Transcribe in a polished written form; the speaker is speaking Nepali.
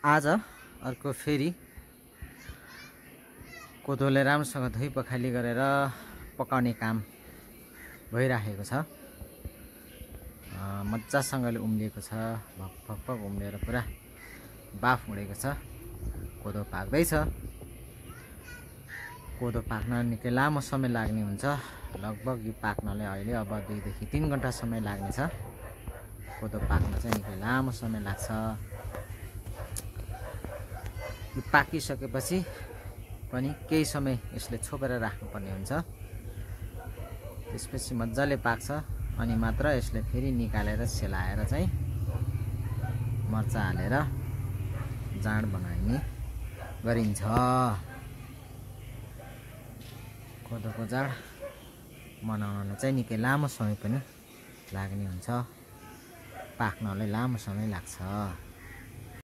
आज अर्को फेरि कोदोले राम्रोसँग धोइ पखाली गरेर पकाउने काम भइराखेको छ। मजासँगले उम्लिएको छ, भक उम्लेर पुरा बाफ उडेको छ। कोदो पाक्दैछ। कोदो पाक्न निकै लामो समय लाग्ने हुन्छ। लगभग यो पाक्नलाई अहिले अब 2 देखि 3 घण्टा समय लाग्नेछ। कोदो पाक्न चाहिँ निकै लामो समय लाग्छ। यो पाकिसकेपछि पनि केही समय यसले छोपेर राख्नुपर्ने हुन्छ। त्यसपछि मजाले पाक्छ अनि मात्र यसले फेरि निकालेर सेलाएर चाहिँ मर्चा हालेर जाँड बनाइने गरिन्छ। कोदोको जाँड बनाउनलाई चाहिँ निकै लामो समय पनि लाग्ने हुन्छ। पाक्नलाई लामो समय लाग्छ।